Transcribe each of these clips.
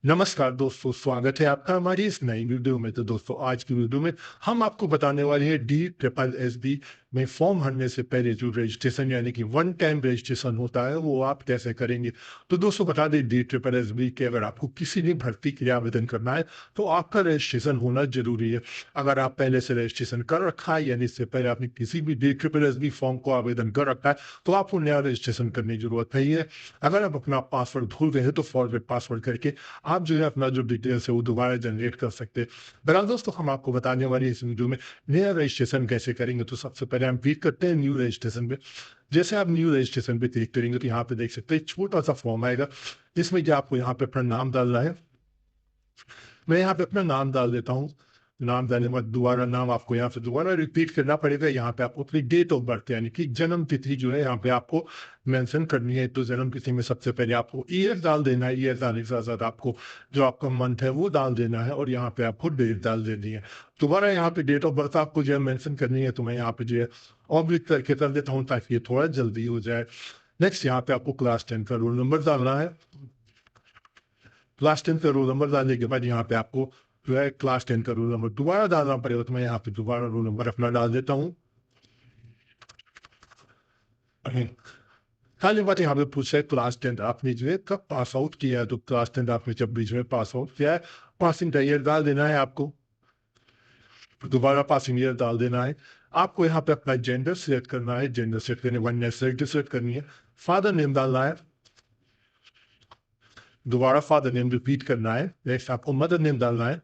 नमस्कार दोस्तों, स्वागत है आपका हमारी इस नई वीडियो में। तो दोस्तों, आज की वीडियो में हम आपको बताने वाले हैं DSSSB में फॉर्म भरने से पहले जो रजिस्ट्रेशन यानी कि वन टाइम रजिस्ट्रेशन होता है वो आप कैसे करेंगे। तो दोस्तों, बता दें DSSSB के अगर आपको किसी भी भर्ती के लिए आवेदन करना है तो आपका रजिस्ट्रेशन होना जरूरी है। अगर आप पहले से रजिस्ट्रेशन कर रखा है यानी इससे पहले आपने किसी भी DSSSB फॉर्म को आवेदन कर रखा है तो आपको नया रजिस्ट्रेशन करने की जरूरत नहीं है। अगर आप अपना पासवर्ड भूल गए हैं तो फॉरवर्ड पासवर्ड करके आप जो है अपना जो डिटेल्स है वो दोबारा जनरेट कर सकते हैं। बहरहाल दोस्तों, हम आपको बताने वाले इस वीडियो में नया रजिस्ट्रेशन कैसे करेंगे। तो सबसे पहले हम क्लिक करते हैं न्यू रजिस्ट्रेशन पे। जैसे आप न्यू रजिस्ट्रेशन पे क्लिक करेंगे तो यहाँ पे देख सकते हैं छोटा सा फॉर्म आएगा जिसमें कि आपको यहाँ पे अपना नाम डालना है। मैं यहाँ पे अपना नाम डाल देता हूँ। नाम डालने के बाद दोबारा नाम आपको यहाँ पे दोबारा रिपीट करना पड़ेगा। यहाँ पे आपको अपनी डेट ऑफ बर्थ यानी कि जन्म तिथि जो है यहाँ पे आपको मेंशन करनी है। तो जन्म तिथि में सबसे पहले आपको ईयर डाल देना है। ईयर डालने के साथ साथ आपको जो आपका मंथ है वो डाल देना है और यहाँ पे आपको डेट डाल देनी है। दोबारा यहाँ पे डेट ऑफ बर्थ आपको जो है मेंशन करनी है। तो मैं यहाँ पे जो है ऑब्लिक करके कर देता हूँ ताकि ये थोड़ा जल्दी हो जाए। नेक्स्ट यहाँ पे आपको क्लास 10 का रोल नंबर डालना है। क्लास 10 का रोल नंबर डालने के बाद यहाँ पे आपको जो है क्लास 10 का रोल नंबर दोबारा डालना पड़ेगा। तो मैं यहाँ पे दोबारा रोल नंबर अपना डाल देता हूँ। खाली बात यहाँ पे पूछा है क्लास 10 आपने जो है कब पास आउट किया है। तो क्लास 10 आपने जब भी जो है पास आउट किया है पासिंग का ईयर डाल देना है आपको। दोबारा पासिंग ईयर डाल देना है। आपको यहाँ पे अपना जेंडर सिलेक्ट करना है। जेंडर सेलेक्ट करने के बाद नेशनलिटी सिलेक्ट करनी है। फादर नेम डालना है। दोबारा फादर नेम रिपीट करना है। नेक्स्ट आपको मदर नेम डालना है।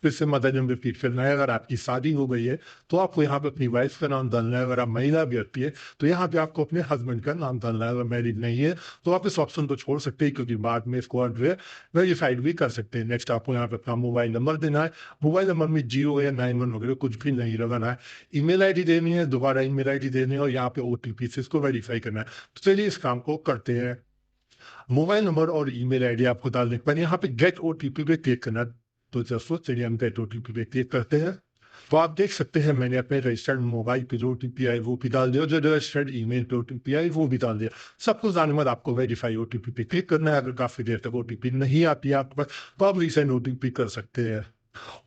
फिर से मदर नेम रिपीट करना है। अगर आपकी शादी हो गई है तो आपको यहाँ पे अपनी वाइफ का नाम डालना है। अगर आप महिला व्यक्ति है तो यहाँ पे आपको अपने हस्बैंड का नाम डालना है। अगर मैरिड नहीं है तो आप इस ऑप्शन को छोड़ सकते हैं क्योंकि बाद में इसको जो है वेरीफाइड भी कर सकते हैं। नेक्स्ट आपको यहाँ पे अपना मोबाइल नंबर देना है। मोबाइल नंबर में 0 या 91 वगैरह कुछ भी नहीं लगाना है। ईमेल आईडी देनी है। दोबारा ईमेल आईडी देनी है और यहाँ पे OTP से इसको वेरीफाई करना है। तो चलिए इस काम को करते हैं। मोबाइल नंबर और ईमेल आईडी आपको डालने के बाद यहाँ पे गेट OTP पे क्लिक करना। तो दोस्तों चलिए हम गेट OTP पे क्लिक करते हैं। तो आप देख सकते हैं मैंने अपने रजिस्टर्ड मोबाइल पे जो OTP आई वो भी डाल दिया। जो रजिस्टर्ड ईमेल पे OTP आई वो भी डाल दिया। सब कुछ डालने के बाद आपको वेरीफाई OTP पे क्लिक करना है। अगर काफी देर तक OTP नहीं आती है आपके पास तो आप रीसेंड OTP कर सकते हैं।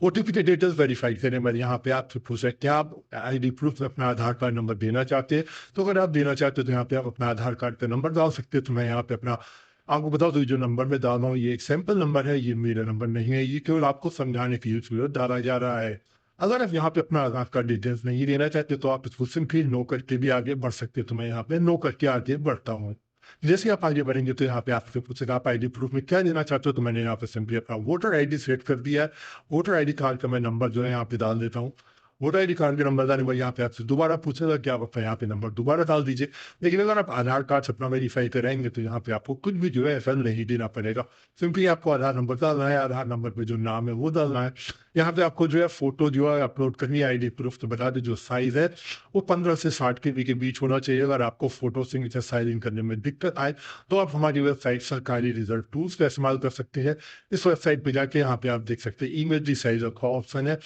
OTP के डिटेल्स वेरीफाई करने में यहाँ पे आपसे पूछ रहे हैं क्या आप ID प्रूफ में अपना आधार कार्ड नंबर देना चाहते हैं। तो अगर आप देना चाहते हैं तो यहाँ पे आप अपना आधार कार्ड का नंबर डाल सकते हैं। तो मैं यहाँ पे अपना आपको बता दो जो नंबर में डाल रहा हूँ ये एक सैंपल नंबर है। ये मेरा नंबर नहीं है। ये केवल आपको समझाने के लिए डाला जा रहा है। अगर आप यहाँ पे अपना आधार कार्ड डिटेल्स नहीं देना चाहते तो आप इसको सिंपली नो करके भी आगे बढ़ सकते हैं। तो मैं यहाँ पे नो करके आगे बढ़ता हूँ। जैसे आप आगे बढ़ेंगे तो यहाँ पे आपसे पूछेगा आप ID प्रूफ में क्या देना चाहते हो। तो मैंने यहाँ पे सिंपली अपना वोटर ID सेलेक्ट कर दिया है। वोटर ID कार्ड का मैं नंबर जो है यहाँ पे डाल देता हूँ। वोटर ID कार्ड के नंबर डालने के बाद यहाँ पे आपसे दोबारा पूछेगा कि आप अपना यहाँ पे नंबर दोबारा डाल दीजिए। लेकिन अगर आप आधार कार्ड से अपना वेरीफाई कराएंगे तो यहाँ पे आपको कुछ भी जो है ऐसा नहीं देना पड़ेगा। सिंपली आपको आधार नंबर डालना है। आधार नंबर पे जो नाम है वो डालना है। यहाँ पे आपको जो है फोटो जो है अपलोड करनी है। ID प्रूफ तो बता दें जो साइज है वो 15 से 60 KB के बीच होना चाहिए। अगर आपको फोटो सिग्नेचर साइज इन करने में दिक्कत आए तो आप हमारी वेबसाइट सरकारी रिजल्ट टूल्स का इस्तेमाल कर सकते हैं। इस वेबसाइट पे जाके यहाँ पे आप देख सकते हैं इमेज साइज का ऑप्शन है।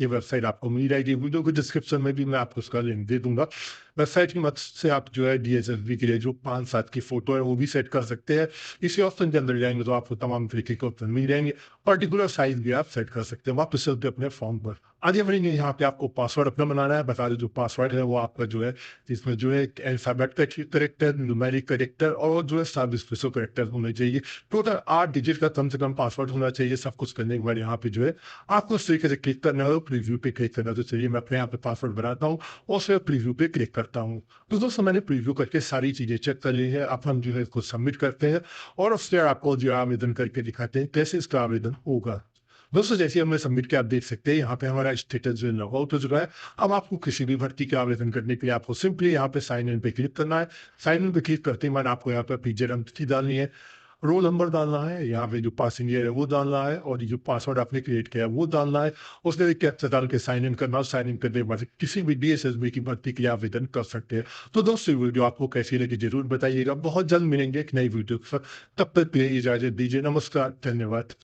ये वेबसाइट आपको मिल जाएगी। वीडियो के डिस्क्रिप्शन में भी मैं आपको उसका लिंक दे दूंगा। वेबसाइट की मदद से आप जो है DSSB के लिए जो 5-7 की फोटो है वो भी सेट कर सकते हैं। इसी ऑप्शन के अंदर जाएंगे तो आपको तमाम तरीके के ऑप्शन मिल जाएंगे। पर्टिकुलर साइज भी आप सेट कर सकते हैं। वापस चलते अपने फॉर्म पर आगे बढ़ेंगे। यहाँ पे आपको पासवर्ड अपना बनाना है। बता दें जो पासवर्ड है वो आपका जो है इसमें जो है अल्फाबेट का करेक्टर न्यूमेरिक करेक्टर और जो है सब स्पेशल करेक्टर होने चाहिए। टोटल 8 डिजिट का कम से कम पासवर्ड होना चाहिए। सब कुछ करने के बाद यहाँ पे जो है आपको उस तरीके से क्लिक करना है। प्रीव्यू पे क्लिक करना। तो चलिए मैं अपने यहाँ पे पासवर्ड बनाता हूँ और फिर प्रीव्यू पे क्लिक करता हूँ। तो दोस्तों मैंने प्रीव्यू करके सारी चीजें चेक कर ली है। अब हम जो है इसको सबमिट करते हैं और उससे आपको जो आवेदन करके दिखाते हैं कैसे इसका आवेदन होगा। दोस्तों जैसे हमने सबमिट किया आप देख सकते हैं यहाँ पे हमारा स्टेटस जो है लॉग आउट हो चुका है। अब आपको किसी भी भर्ती के आवेदन करने के लिए आपको सिंपली यहाँ पे साइन इन पे क्लिक करना है। साइन इन पे क्लिक करते ही आपको यहाँ पे अपनी जन्म तिथि डालनी है। रोल नंबर डालना है। यहाँ पे जो पासिंग ईयर है वो डालना है और ये जो पासवर्ड आपने क्रिएट किया है वो डालना है। उसने एक कैप्चा डाल के साइन इन करना। साइन इन करने के बाद किसी भी DSSB की भर्ती के लिए आवेदन कर सकते हैं। तो दोस्तों वीडियो आपको कैसी लगी जरूर बताइएगा। बहुत जल्द मिलेंगे एक नई वीडियो के साथ। तब तक के लिए इजाजत दीजिए। नमस्कार, धन्यवाद।